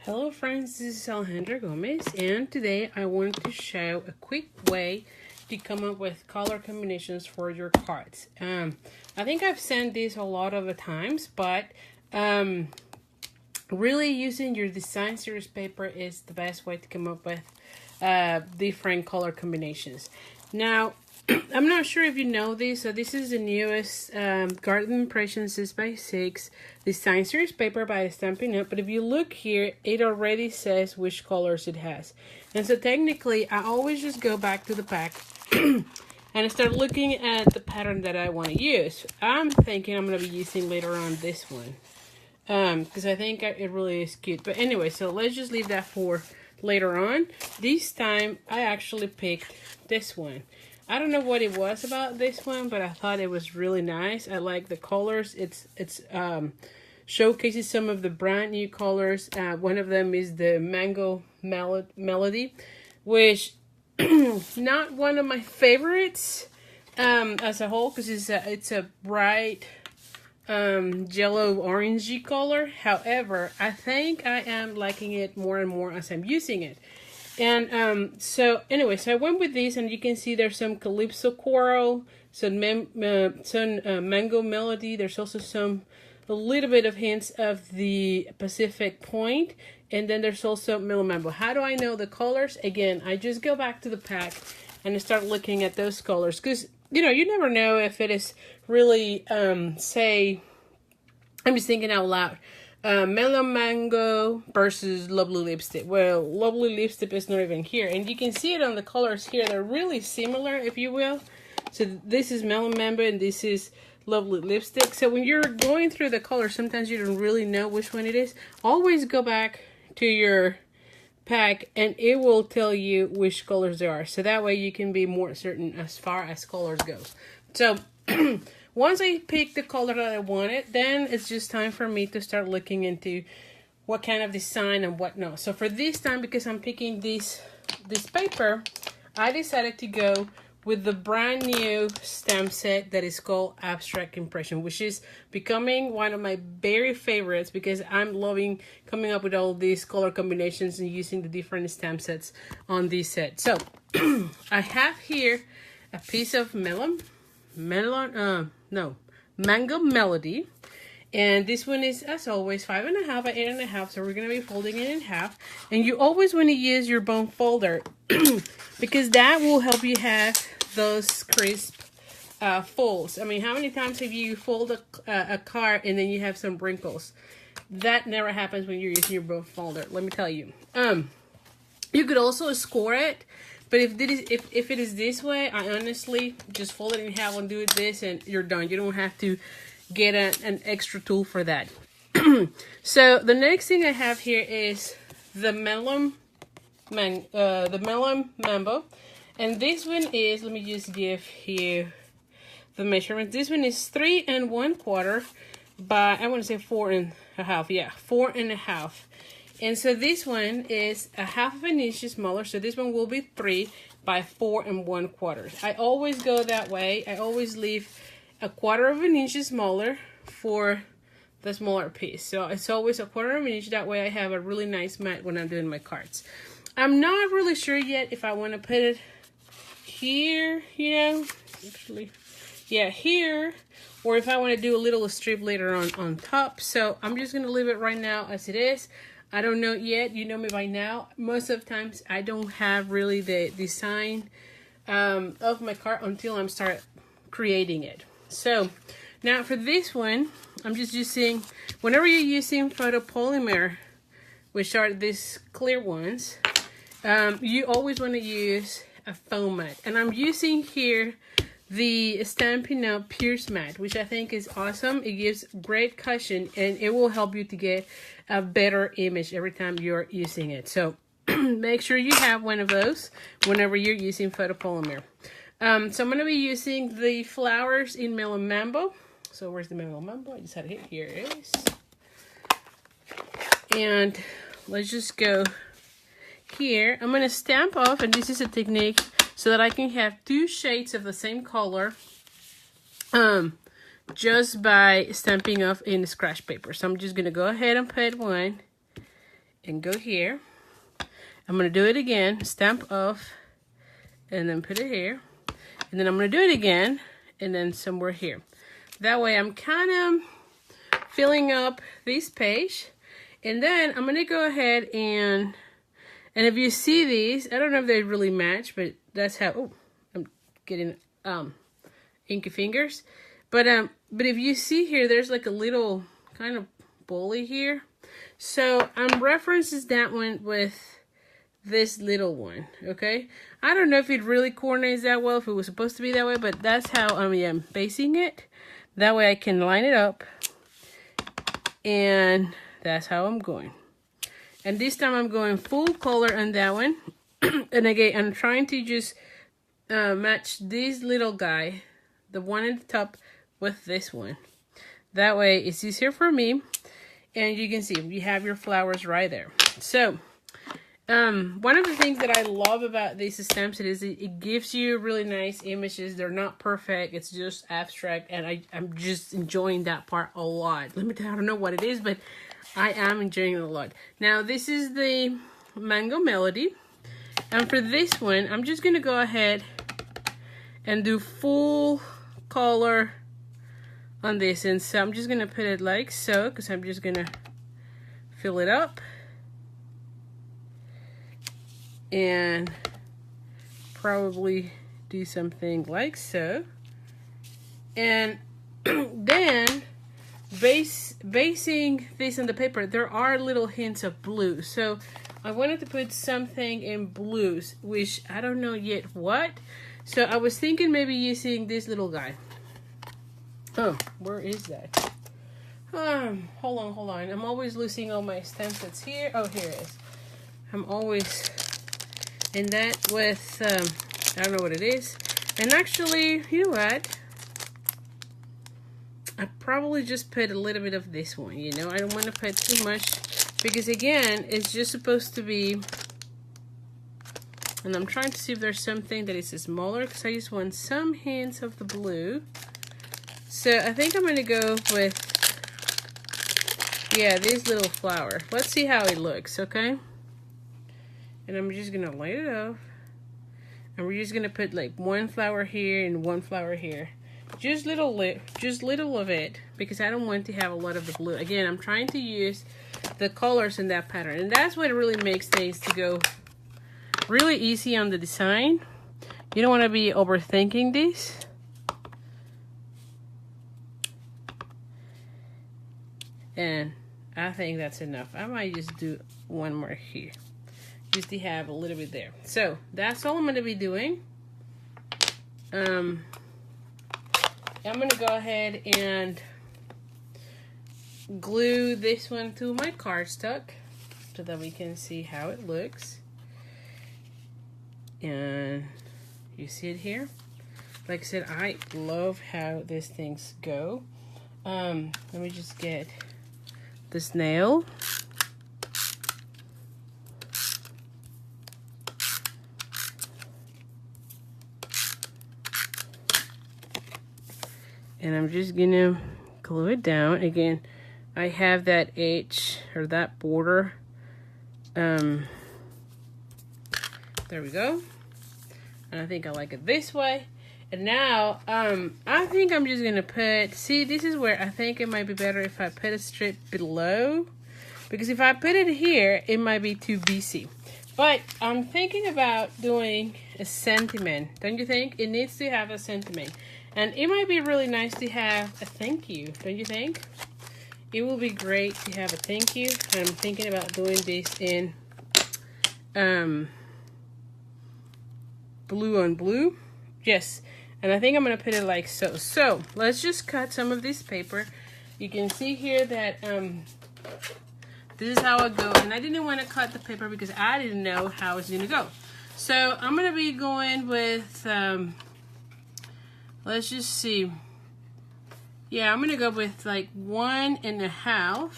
Hello friends, this is Alejandra Gomez, and today I wanted to show a quick way to come up with color combinations for your cards. I think I've sent this a lot of the times, but really using your design series paper is the best way to come up with different color combinations. Now, I'm not sure if you know this, so this is the newest Garden Impression 6x6 design series paper by Stampin' Up. But if you look here, it already says which colors it has. And so technically, I always just go back to the pack and I start looking at the pattern that I want to use. I'm thinking I'm going to be using later on this one because I think it really is cute. But anyway, so let's just leave that for later on. This time, I actually picked this one. I don't know what it was about this one, but I thought it was really nice. I like the colors. It's showcases some of the brand new colors. One of them is the Mango Melody, which not one of my favorites as a whole, because it's a bright yellow orangey color. However, I think I am liking it more and more as I'm using it. And so anyway, so I went with these, and you can see there's some Calypso Coral, some Mango Melody. There's also a little bit of hints of the Pacific Point, and then there's also Mellow Mambo. How do I know the colors? Again, I just go back to the pack and I start looking at those colors, because you never know if it is really say, I'm just thinking out loud. Mellow Mango versus Lovely Lipstick. Well, Lovely Lipstick is not even here. And you can see it on the colors here. They're really similar, if you will. So this is Mellow Mango and this is Lovely Lipstick. So when you're going through the colors, sometimes you don't really know which one it is. Always go back to your pack and it will tell you which colors there are. So that way you can be more certain as far as colors goes. So once I pick the color that I wanted, then it's just time for me to start looking into what kind of design and whatnot. So for this time, because I'm picking this paper, I decided to go with the brand new stamp set that is called Abstract Impression, which is becoming one of my very favorites because I'm loving coming up with all these color combinations and using the different stamp sets on this set. So I have here a piece of Mango Melody, and this one is, as always, 5.5 by 8.5, so we're going to be folding it in half. And you always want to use your bone folder because that will help you have those crisp folds. I mean, how many times have you fold a card and then you have some wrinkles? That never happens when you're using your bone folder, let me tell you. You could also score it. But if it is this way, I honestly just fold it in half and do this and you're done. You don't have to get an extra tool for that. So the next thing I have here is the Mellow Mambo. And this one is, let me just give you the measurement. This one is 3 1/4 by, I want to say 4.5. Yeah, 4.5. And so this one is a 1/2 inch smaller. So this one will be 3 by 4 1/4. I always go that way. I always leave a 1/4 inch smaller for the smaller piece. So it's always a 1/4 inch. That way I have a really nice mat when I'm doing my cards. I'm not really sure yet if I want to put it here, actually, yeah, here, or if I want to do a little strip later on top. So I'm just going to leave it right now as it is. I don't know yet. You know me by now. Most of the times I don't have really the design of my card until I'm start creating it. So now for this one, I'm just using, whenever you're using photopolymer, which are these clear ones, you always want to use a foam mat. And I'm using here the Stampin' Up! Pierce mat, which I think is awesome. It gives great cushion and it will help you to get a better image every time you're using it. So make sure you have one of those whenever you're using photopolymer. So I'm going to be using the flowers in Mellow Mambo. So where's the Mellow Mambo? I just had it here. It is. And let's just go here. I'm going to stamp off, and this is a technique so that I can have 2 shades of the same color just by stamping off in scratch paper. So I'm just going to go ahead and put one and go here. I'm going to do it again, stamp off, and then put it here. And then I'm going to do it again, and then somewhere here. That way I'm kind of filling up this page. And then I'm going to go ahead and if you see these, I don't know if they really match, but that's how, oh, I'm getting inky fingers. But if you see here, there's like a little kind of bully here. So I'm references that one with this little one, okay? I don't know if it really coordinates that well, if it was supposed to be that way, but that's how I'm basing it. That way I can line it up, and that's how I'm going. And this time I'm going full color on that one. And again, I'm trying to just match this little guy, the one at the top, with this one. That way it's easier for me. And you can see you have your flowers right there. So one of the things that I love about these stamps is it gives you really nice images. They're not perfect, it's just abstract, and I'm just enjoying that part a lot. Let me tell you, I don't know what it is, but I am enjoying it a lot. Now this is the Mango Melody, and for this one I'm just gonna go ahead and do full color on this, and so I'm just gonna put it like so, because I'm just gonna fill it up and probably do something like so. And then basing this on the paper, there are little hints of blue, so I wanted to put something in blues, which I don't know yet what. So I was thinking maybe using this little guy. Oh, where is that? Hold on. I'm always losing all my stamp sets here. Oh, here it is. I'm always in that with, I don't know what it is. And actually, you know what? I probably just put a little bit of this one, you know? I don't want to put too much, because again, it's just supposed to be, and I'm trying to see if there's something that is smaller, because I just want some hints of the blue. So I think I'm going to go with, yeah, this little flower. Let's see how it looks, okay? And I'm just going to light it off. And we're just going to put like one flower here and one flower here. Just little of it, because I don't want to have a lot of the blue. Again, I'm trying to use the colors in that pattern. And that's what really makes things to go really easy on the design. You don't want to be overthinking this. And I think that's enough. I might just do one more here, just to have a little bit there. So that's all I'm going to be doing. I'm going to go ahead and glue this one to my cardstock so that we can see how it looks. And you see it here. Like I said, I love how these things go. Let me just get this nail. And I'm just gonna glue it down. Again, I have that edge or that border. There we go. And I think I like it this way. And now, I think I'm just gonna put, see, this is where I think it might be better if I put a strip below, because if I put it here, it might be too busy. But I'm thinking about doing a sentiment, don't you think? It needs to have a sentiment. And it might be really nice to have a thank you, don't you think? It will be great to have a thank you. I'm thinking about doing this in blue on blue. Yes. And I think I'm going to put it like so. So, let's just cut some of this paper. You can see here that this is how it goes. And I didn't want to cut the paper because I didn't know how it's going to go. So, I'm going to be going with, let's just see. Yeah, I'm going to go with like 1.5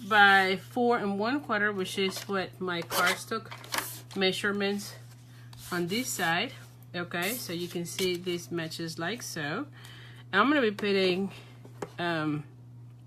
by 4 1/4, which is what my cardstock measurements on this side. Okay, so you can see this matches like so. I'm going to be putting, oh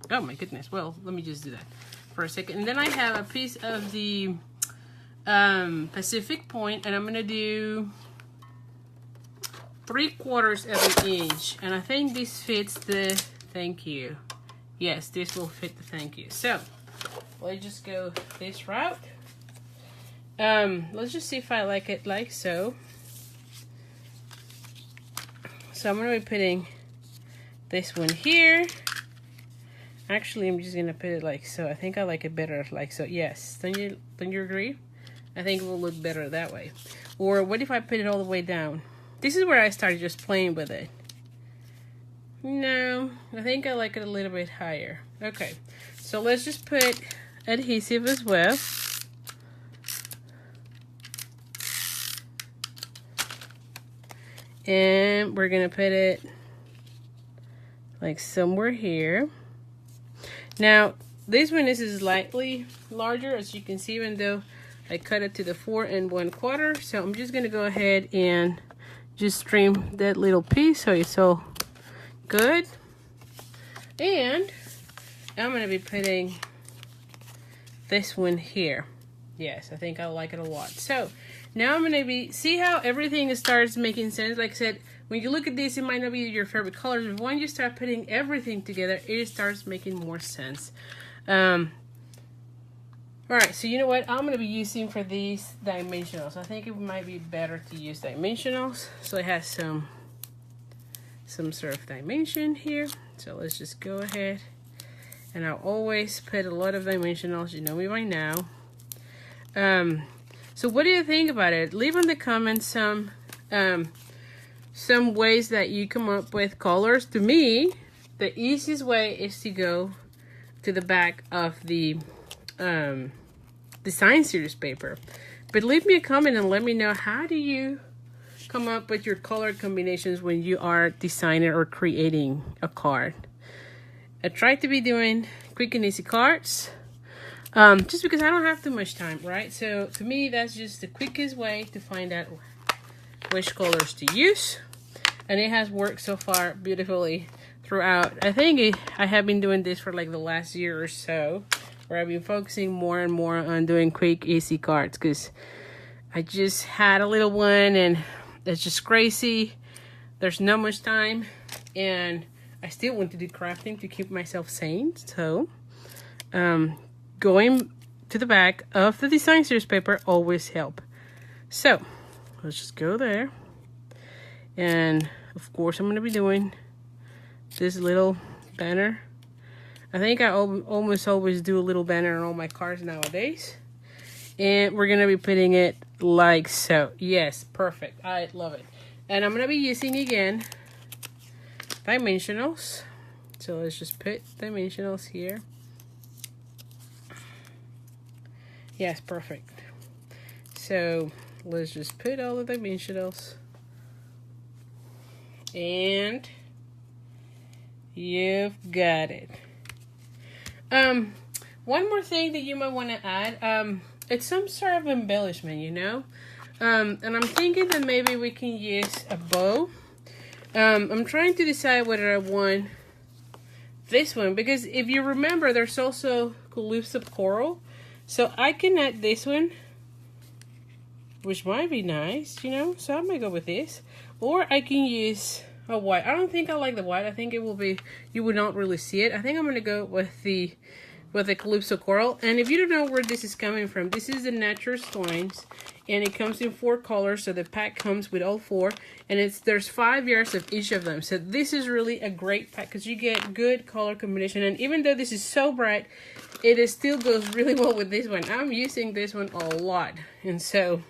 my goodness, well, let me just do that. for a second. And then I have a piece of the Pacific Point, and I'm gonna do 3/4 of an inch, and I think this fits the thank you. Yes, this will fit the thank you. So let's just go this route. Let's just see if I like it like so. So I'm gonna be putting this one here. Actually, I'm just gonna put it like so. I think I like it better like so. Yes, don't you agree? I think it will look better that way. Or what if I put it all the way down? This is where I started just playing with it. No, I think I like it a little bit higher. Okay, so let's just put adhesive as well. And we're gonna put it like somewhere here. Now, this one is slightly larger, as you can see, even though I cut it to the 4 1/4. So I'm just gonna go ahead and just trim that little piece so it's all good. And I'm gonna be putting this one here. Yes, I think I like it a lot. So now I'm gonna see how everything starts making sense. Like I said, when you look at this, it might not be your favorite colors, but when you start putting everything together, it starts making more sense. All right, so you know what I'm gonna be using for these dimensionals? I think it might be better to use dimensionals, so it has some sort of dimension here. So let's just go ahead, and I'll always put a lot of dimensionals. You know me by now. So what do you think about it? Leave in the comments some ways that you come up with colors. To me, the easiest way is to go to the back of the design series paper. But leave me a comment and let me know, how do you come up with your color combinations when you are designing or creating a card? I try to be doing quick and easy cards. Just because I don't have too much time, right? So to me, that's just the quickest way to find out which colors to use. And it has worked so far beautifully throughout. I think I have been doing this for like the last year or so, where I've been focusing more and more on doing quick, easy cards, because I just had a little one and it's just crazy. There's not much time, and I still want to do crafting to keep myself sane. So, going to the back of the design series paper always help. So let's just go there, and of course I'm going to be doing this little banner. I think I almost always do a little banner on all my cards nowadays, and we're going to be putting it like so. Yes, perfect. I love it. And I'm going to be using again dimensionals. So let's just put dimensionals here. Yes, perfect. So let's just put all the dimensionals, and you've got it. One more thing that you might want to add, it's some sort of embellishment, you know? And I'm thinking that maybe we can use a bow. I'm trying to decide whether I want this one, because if you remember, there's also Calypso Coral. So I can add this one, which might be nice, you know? So I might go with this. Or I can use a white. I don't think I like the white. I think it will be, you would not really see it. I think I'm going to go with the Calypso Coral. And if you don't know where this is coming from, this is the Natural Stones, and it comes in 4 colors. So the pack comes with all 4, and there's 5 yards of each of them. So this is really a great pack because you get good color combination. And even though this is so bright, it still goes really well with this one. I'm using this one a lot, and so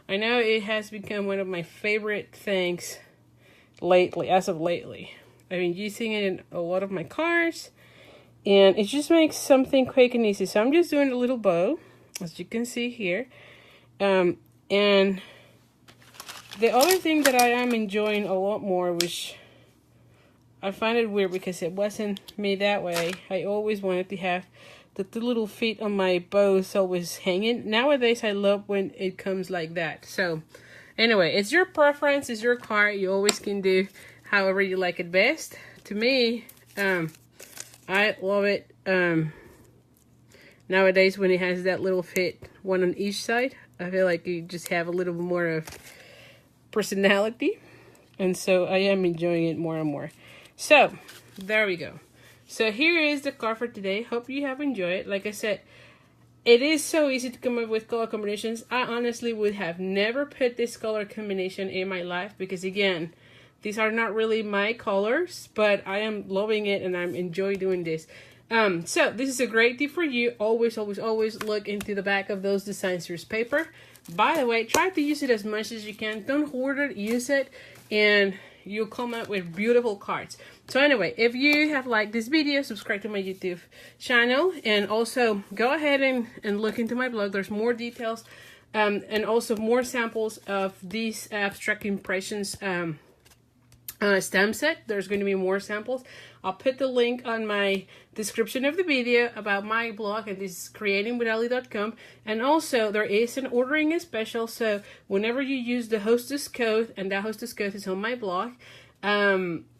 I know it has become one of my favorite things lately. As of lately, I've been using it in a lot of my cards, and it just makes something quick and easy. So I'm just doing a little bow, as you can see here. And the other thing that I am enjoying a lot more, which I find it weird because it wasn't made that way. I always wanted to have the little feet on my bows always hanging. Nowadays, I love when it comes like that. So anyway, it's your preference, it's your card. You always can do however you like it best. To me, I love it. Nowadays, when it has that little fit, one on each side, I feel like you just have a little more of personality. And so I am enjoying it more and more. So, there we go. So here is the card for today. Hope you have enjoyed it. Like I said, it is so easy to come up with color combinations. I honestly would have never put this color combination in my life because, again, these are not really my colors, but I am loving it and I'm enjoying doing this. So this is a great tip for you. Always, always, always look into the back of those design series paper. By the way, try to use it as much as you can. Don't hoard it, use it, and you'll come up with beautiful cards. So anyway, if you have liked this video, subscribe to my YouTube channel, and also go ahead and look into my blog. There's more details and also more samples of these abstract impressions stamp set. There's going to be more samples. I'll put the link on my description of the video about my blog, and this is creatingwithali.com. And also there is an ordering special, so whenever you use the hostess code, and that hostess code is on my blog,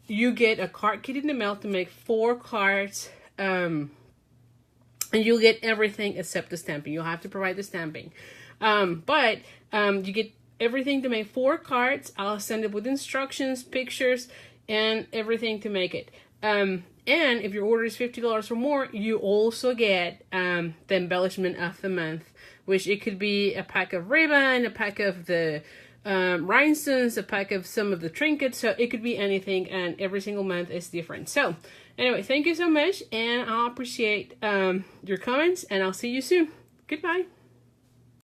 you get a card kit in the mail to make 4 cards, and you'll get everything except the stamping. You'll have to provide the stamping, but you get everything to make 4 cards. I'll send it with instructions, pictures, and everything to make it. And if your order is $50 or more, you also get the embellishment of the month, which it could be a pack of ribbon, a pack of the rhinestones, a pack of some of the trinkets. So it could be anything, and every single month is different. So anyway, thank you so much, and I appreciate your comments, and I'll see you soon. Goodbye.